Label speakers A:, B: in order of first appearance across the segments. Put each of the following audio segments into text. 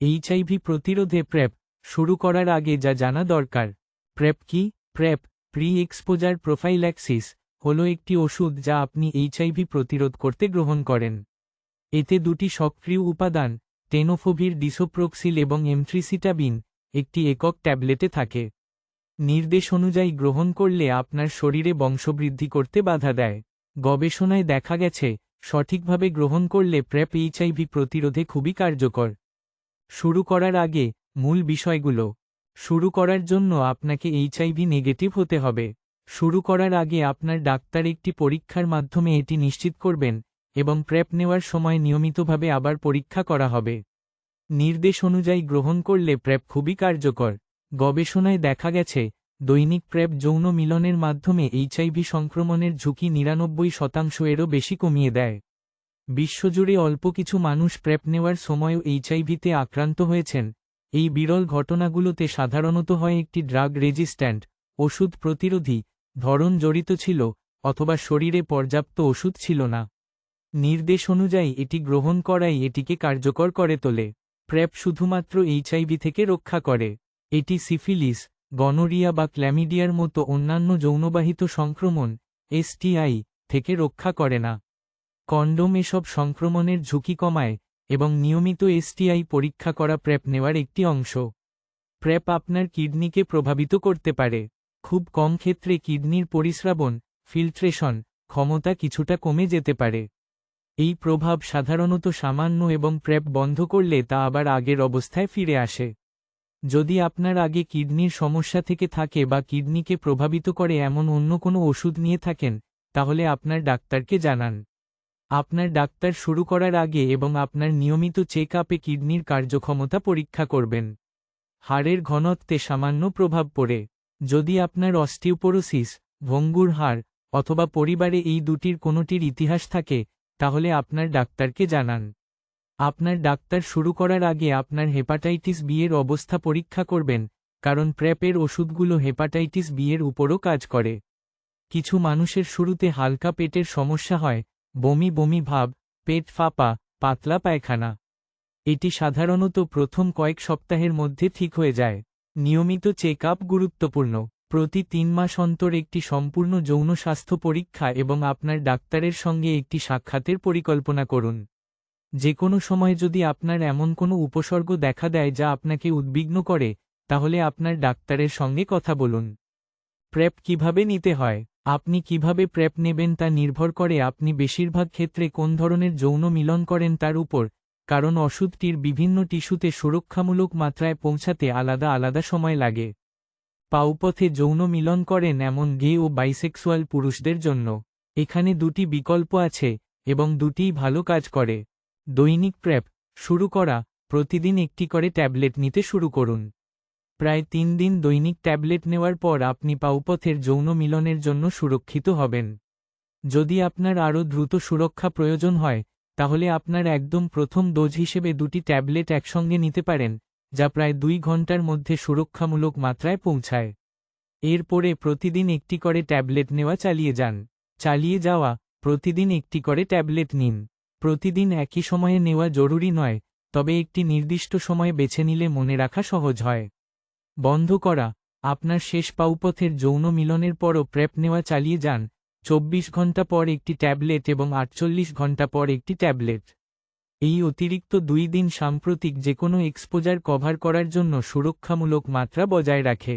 A: HIV প্রতিরোধে prep শুরু করার আগে যা জানা দরকার। প্রেপ কি? প্রেপ, প্রি এক্সপোজার প্রোফাইল্যাক্সিস, হলো একটি ওষুধ যা আপনি এইচআইভি প্রতিরোধ করতে গ্রহণ করেন। এতে দুটি সক্রিয় উপাদান, টেনোফোভির ডিসোপ্রোক্সিল এবং এমট্রিসিটাবিন, একটি একক ট্যাবলেটে থাকে। নির্দেশ অনুযায়ী গ্রহণ করলে আপনার শরীরে বংশবৃদ্ধি করতে বাধা দেয়। গবেষণায় দেখা গেছে, সঠিকভাবে গ্রহণ করলে প্রেপ এইচআইভি প্রতিরোধে খুবই কার্যকর। শুরু করার আগে মূল বিষয়গুলো। শুরু করার জন্য আপনাকে এইচআইভি নেগেটিভ হতে হবে। শুরু করার আগে আপনার ডাক্তার একটি পরীক্ষার মাধ্যমে এটি নিশ্চিত করবেন, এবং প্রেপ নেওয়ার সময় নিয়মিতভাবে আবার পরীক্ষা করা হবে। নির্দেশ অনুযায়ী গ্রহণ করলে প্রেপ খুবই কার্যকর। গবেষণায় দেখা গেছে, দৈনিক প্রেপ যৌন মিলনের মাধ্যমে এইচআইভি সংক্রমণের ঝুঁকি ৯৯%-এরও বেশি কমিয়ে দেয়। বিশ্বজুড়ে অল্প কিছু মানুষ প্রেপ নেওয়ার সময়ও এইচআইভিতে আক্রান্ত হয়েছেন। এই বিরল ঘটনাগুলোতে সাধারণত হয় একটি ড্রাগ রেজিস্ট্যান্ট, ওষুধ প্রতিরোধী ধরন জড়িত ছিল, অথবা শরীরে পর্যাপ্ত ওষুধ ছিল না। নির্দেশ অনুযায়ী এটি গ্রহণ করাই এটিকে কার্যকর করে তোলে। প্রেপ শুধুমাত্র এইচআইভি থেকে রক্ষা করে। এটি সিফিলিস, গনোরিয়া বা ক্ল্যামিডিয়ার মতো অন্যান্য যৌনবাহিত সংক্রমণ এসটিআই থেকে রক্ষা করে না। কন্ডোম এসব সংক্রমণের ঝুঁকি কমায়, এবং নিয়মিত এসটিআই পরীক্ষা করা প্রেপ নেওয়ার একটি অংশ। প্রেপ আপনার কিডনিকে প্রভাবিত করতে পারে। খুব কম ক্ষেত্রে কিডনির পরিস্রাবন, ফিল্ট্রেশন ক্ষমতা কিছুটা কমে যেতে পারে। এই প্রভাব সাধারণত সামান্য, এবং প্রেপ বন্ধ করলে তা আবার আগের অবস্থায় ফিরে আসে। যদি আপনার আগে কিডনির সমস্যা থেকে থাকে বা কিডনিকে প্রভাবিত করে এমন অন্য কোনো ওষুধ নিয়ে থাকেন, তাহলে আপনার ডাক্তারকে জানান। আপনার ডাক্তার শুরু করার আগে এবং আপনার নিয়মিত চেক আপে কিডনির কার্যক্ষমতা পরীক্ষা করবেন। হাড়ের ঘনত্বে সামান্য প্রভাব পড়ে। যদি আপনার অস্টিওপোরোসিস, ভঙ্গুর হাড়, অথবা পরিবারে এই দুটির কোনোটির ইতিহাস থাকে, তাহলে আপনার ডাক্তারকে জানান। আপনার ডাক্তার শুরু করার আগে আপনার হেপাটাইটিস বি এর অবস্থা পরীক্ষা করবেন, কারণ প্রেপের ওষুধগুলো হেপাটাইটিস বি এর উপরও কাজ করে। কিছু মানুষের শুরুতে হালকা পেটের সমস্যা হয়, বমি বমি ভাব, পেট ফাঁপা, পাতলা পায়খানা। এটি সাধারণত প্রথম কয়েক সপ্তাহের মধ্যে ঠিক হয়ে যায়। নিয়মিত চেক আপ গুরুত্বপূর্ণ। প্রতি ৩ মাস অন্তর একটি সম্পূর্ণ যৌন স্বাস্থ্য পরীক্ষা এবং আপনার ডাক্তারের সঙ্গে একটি সাক্ষাতের পরিকল্পনা করুন। যে কোনো সময় যদি আপনার এমন কোনো উপসর্গ দেখা দেয় যা আপনাকে উদ্বিগ্ন করে, তাহলে আপনার ডাক্তারের সঙ্গে কথা বলুন। প্রেপ কিভাবে নিতে হয়? আপনি কিভাবে প্রেপ নেবেন তা নির্ভর করে আপনি বেশিরভাগ ক্ষেত্রে কোন ধরনের যৌন মিলন করেন তার উপর, কারণ ওষুধটির বিভিন্ন টিস্যুতে সুরক্ষামূলক মাত্রায় পৌঁছাতে আলাদা আলাদা সময় লাগে। পাউপথে যৌন মিলন করেন এমন গে ও বাইসেক্সুয়াল পুরুষদের জন্য এখানে দুটি বিকল্প আছে, এবং দুটিই ভালো কাজ করে। দৈনিক প্রেপ শুরু করা। প্রতিদিন একটি করে ট্যাবলেট নিতে শুরু করুন। প্রায় ৩ দিন দৈনিক ট্যাবলেট নেওয়ার পর আপনি পাউপথের যৌন মিলনের জন্য সুরক্ষিত হবেন। যদি আপনার আরও দ্রুত সুরক্ষা প্রয়োজন হয়, তাহলে আপনার একদম প্রথম ডোজ হিসেবে 2টি ট্যাবলেট একসঙ্গে নিতে পারেন, যা প্রায় 2 ঘন্টার মধ্যে সুরক্ষামূলক মাত্রায় পৌঁছায়। এরপরে প্রতিদিন একটি করে ট্যাবলেট নেওয়া চালিয়ে যান। চালিয়ে যাওয়া। প্রতিদিন একটি করে ট্যাবলেট নিন। প্রতিদিন একই সময়ে নেওয়া জরুরি নয়, তবে একটি নির্দিষ্ট সময়ে বেছে নিলে মনে রাখা সহজ হয়। বন্ধ করা। আপনার শেষ পাউপথের যৌন মিলনের পরও প্রেপ নেওয়া চালিয়ে যান, 24 ঘন্টা পর একটি ট্যাবলেট এবং 48 ঘন্টা পর একটি ট্যাবলেট। এই অতিরিক্ত 2 দিন সাম্প্রতিক যে কোনো এক্সপোজার কভার করার জন্য সুরক্ষামূলক মাত্রা বজায় রাখে।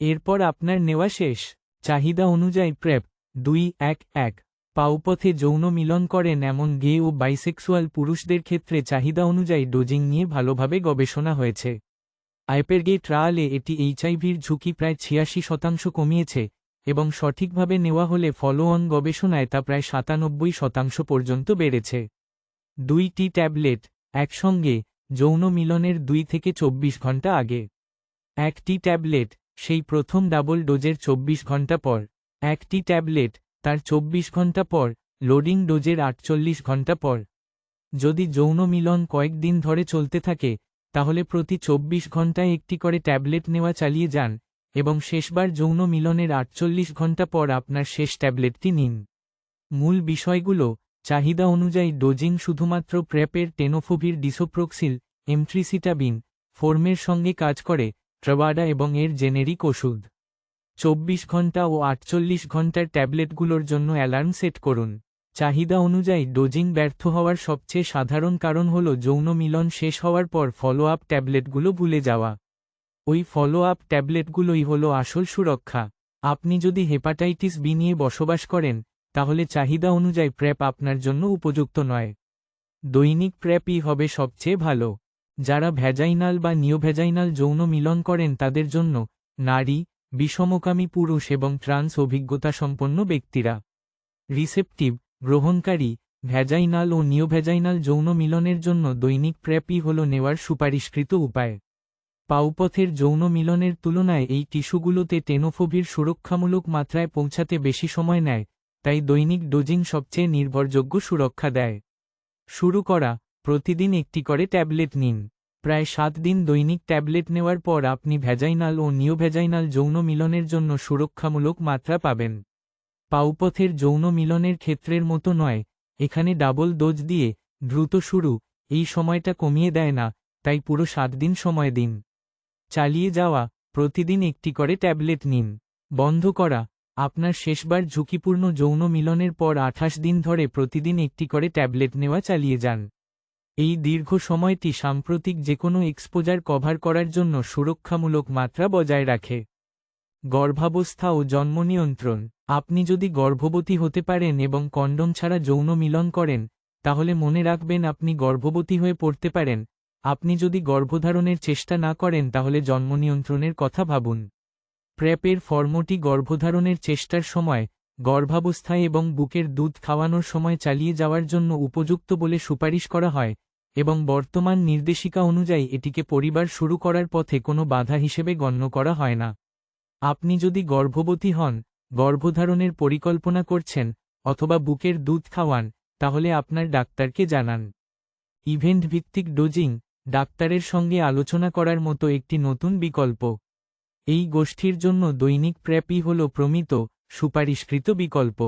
A: এরপর আপনার নেওয়া শেষ। চাহিদা অনুযায়ী প্রেপ। 2-1-1 পাউপথে যৌন মিলন করেন এমন গে ও বাইসেক্সুয়াল পুরুষদের ক্ষেত্রে চাহিদা অনুযায়ী ডোজিং নিয়ে ভালোভাবে গবেষণা হয়েছে। আইপেরগে ট্রায়ালে এটি এইচআইভির ঝুঁকি প্রায় 86% কমিয়েছে, এবং সঠিকভাবে নেওয়া হলে ফলো অন গবেষণায় তা প্রায় 97% পর্যন্ত বেড়েছে। 2টি ট্যাবলেট একসঙ্গে যৌন মিলনের 2 থেকে 24 ঘন্টা আগে। 1টি ট্যাবলেট সেই প্রথম ডাবল ডোজের 24 ঘন্টা পর। 1টি ট্যাবলেট তার 24 ঘন্টা পর, লোডিং ডোজের 48 ঘন্টা পর। যদি যৌন মিলন কয়েকদিন ধরে চলতে থাকে, তাহলে প্রতি 24 ঘন্টায় একটি করে ট্যাবলেট নেওয়া চালিয়ে যান, এবং শেষবার যৌন মিলনের 48 ঘন্টা পর আপনার শেষ ট্যাবলেটটি নিন। মূল বিষয়গুলো। চাহিদা অনুযায়ী ডোজিং শুধুমাত্র প্রেপের টেনোফোভির ডিসোপ্রোক্সিল, এমট্রিসিটাবিন, ফর্মের সঙ্গে কাজ করে, ট্রাভাডা এবং এর জেনেরিক ওষুধ। 24 ঘন্টা ও 48 ঘন্টার ট্যাবলেটগুলোর জন্য অ্যালার্ম সেট করুন। চাহিদা অনুযায়ী ডোজিং ব্যর্থ হওয়ার সবচেয়ে সাধারণ কারণ হল যৌন মিলন শেষ হওয়ার পর ফলো আপ ট্যাবলেটগুলো ভুলে যাওয়া। ওই ফলো আপ ট্যাবলেটগুলোই হল আসল সুরক্ষা। আপনি যদি হেপাটাইটিস বি নিয়ে বসবাস করেন, তাহলে চাহিদা অনুযায়ী প্রেপ আপনার জন্য উপযুক্ত নয়। দৈনিক প্রেপই হবে সবচেয়ে ভালো। যারা ভ্যাজাইনাল বা নিওভ্যাজাইনাল যৌন মিলন করেন তাদের জন্য, নারী, বিষমকামী পুরুষ এবং ট্রান্স অভিজ্ঞতা সম্পন্ন ব্যক্তিরা। রিসেপটিভ, গ্রহণকারী, ভ্যাজাইনাল ও নিওভ্যাজাইনাল যৌন মিলনের জন্য দৈনিক প্রেপই হল নেওয়ার সুপারিশকৃত উপায়। পাউপথের যৌন মিলনের তুলনায় এই টিস্যুগুলোতে টেনোফোভির সুরক্ষামূলক মাত্রায় পৌঁছাতে বেশি সময় নেয়, তাই দৈনিক ডোজিং সবচেয়ে নির্ভরযোগ্য সুরক্ষা দেয়। শুরু করা, প্রতিদিন একটি করে ট্যাবলেট নিন। প্রায় 7 দিন দৈনিক ট্যাবলেট নেওয়ার পর আপনি ভ্যাজাইনাল ও নিওভ্যাজাইনাল যৌন মিলনের জন্য সুরক্ষামূলক মাত্রা পাবেন। পাউপথের যৌন মিলনের ক্ষেত্রের মতো নয়, এখানে ডাবল ডোজ দিয়ে দ্রুত শুরু এই সময়টা কমিয়ে দেয় না, তাই পুরো 7 দিন সময় দিন। চালিয়ে যাওয়া, প্রতিদিন একটি করে ট্যাবলেট নিন। বন্ধ করা, আপনার শেষবার ঝুঁকিপূর্ণ যৌন মিলনের পর 28 দিন ধরে প্রতিদিন একটি করে ট্যাবলেট নেওয়া চালিয়ে যান। এই দীর্ঘ সময়টি সাম্প্রতিক যেকোনো এক্সপোজার কভার করার জন্য সুরক্ষামূলক মাত্রা বজায় রাখে। গর্ভাবস্থা ও জন্ম নিয়ন্ত্রণ, আপনি যদি গর্ভবতী হতে পারেন এবং কন্ডম ছাড়া যৌন মিলন করেন, তাহলে মনে রাখবেন আপনি গর্ভবতী হয়ে পড়তে পারেন। আপনি যদি গর্ভধারণের চেষ্টা না করেন তাহলে জন্ম নিয়ন্ত্রণের কথা ভাবুন। প্রেপের ফর্মটি গর্ভধারণের চেষ্টার সময়, গর্ভাবস্থায় এবং বুকের দুধ খাওয়ানোর সময় চালিয়ে যাওয়ার জন্য উপযুক্ত বলে সুপারিশ করা হয়, এবং বর্তমান নির্দেশিকা অনুযায়ী এটিকে পরিবার শুরু করার পথে কোনো বাধা হিসেবে গণ্য করা হয় না। আপনি যদি গর্ভবতী হন, গর্ভধারণের পরিকল্পনা করছেন, অথবা বুকের দুধ খাওয়ান, তাহলে আপনার ডাক্তারকে জানান। ইভেন্ট ভিত্তিক ডোজিং, ডাক্তারের সঙ্গে আলোচনা করার মতো একটি নতুন বিকল্প। এই গোষ্ঠীর জন্য দৈনিক প্রেপই হল প্রমিত, সুপারিশকৃত বিকল্প।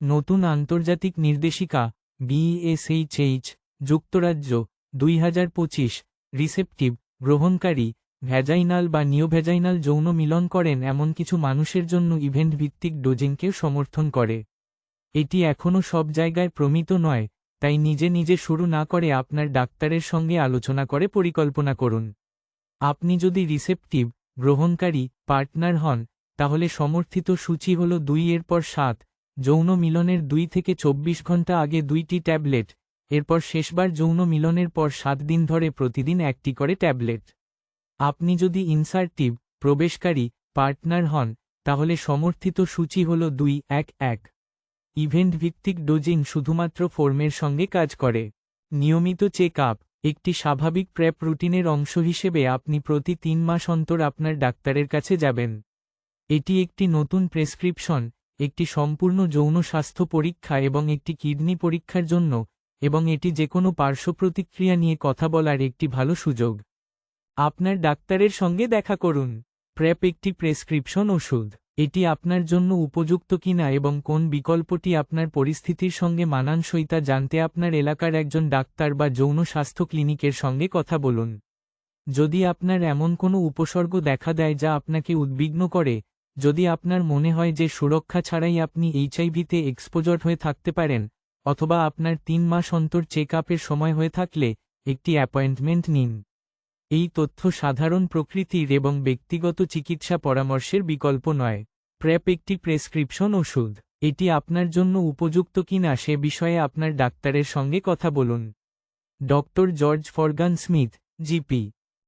A: নতুন আন্তর্জাতিক নির্দেশিকা, BSHH, যুক্তরাজ্য, 2025, রিসেপটিভ, গ্রহণকারী, ভ্যাজাইনাল বা নিওভ্যাজাইনাল যৌন মিলন করেন এমন কিছু মানুষের জন্য ইভেন্ট ভিত্তিক ডোজিংকে সমর্থন করে। এটি এখনও সব জায়গায় প্রমিত নয়, তাই নিজে নিজে শুরু না করে আপনার ডাক্তারের সঙ্গে আলোচনা করে পরিকল্পনা করুন। আপনি যদি রিসেপটিভ, গ্রহণকারী পার্টনার হন, তাহলে সমর্থিত সূচি হল 2 এর পর 7, যৌন মিলনের 2 থেকে 24 ঘন্টা আগে 2টি ট্যাবলেট, এরপর শেষবার যৌন মিলনের পর 7 দিন ধরে প্রতিদিন একটি করে ট্যাবলেট। আপনি যদি ইনসার্টিভ, প্রবেশকারী পার্টনার হন, তাহলে সমর্থিত সূচি হল 2-1-1। ইভেন্ট ভিত্তিক ডোজিং শুধুমাত্র ফর্মের সঙ্গে কাজ করে। নিয়মিত চেক আপ, একটি স্বাভাবিক প্রেপ রুটিনের অংশ হিসেবে আপনি প্রতি 3 মাস অন্তর আপনার ডাক্তারের কাছে যাবেন। এটি একটি নতুন প্রেসক্রিপশন, একটি সম্পূর্ণ যৌন স্বাস্থ্য পরীক্ষা এবং একটি কিডনি পরীক্ষার জন্য, এবং এটি যেকোনো পার্শ্ব প্রতিক্রিয়া নিয়ে কথা বলার একটি ভালো সুযোগ। আপনার ডাক্তারের সঙ্গে দেখা করুন। প্রেপ একটি প্রেসক্রিপশন ওষুধ। এটি আপনার জন্য উপযুক্ত কিনা এবং কোন বিকল্পটি আপনার পরিস্থিতির সঙ্গে মানানসই তা জানতে আপনার এলাকার একজন ডাক্তার বা যৌন স্বাস্থ্য ক্লিনিকের সঙ্গে কথা বলুন। যদি আপনার এমন কোনো উপসর্গ দেখা দেয় যা আপনাকে উদ্বিগ্ন করে, যদি আপনার মনে হয় যে সুরক্ষা ছাড়াই আপনি এইচআইভিতে এক্সপোজড হয়ে থাকতে পারেন, অথবা আপনার 3 মাস অন্তর চেক আপের সময় হয়ে থাকলে, একটি অ্যাপয়েন্টমেন্ট নিন। এই তথ্য সাধারণ প্রকৃতির এবং ব্যক্তিগত চিকিৎসা পরামর্শের বিকল্প নয়। প্রেপ একটি প্রেসক্রিপশন ওষুধ। এটি আপনার জন্য উপযুক্ত কিনা সে বিষয়ে আপনার ডাক্তারের সঙ্গে কথা বলুন। Doctor George Forgan Smith, GP.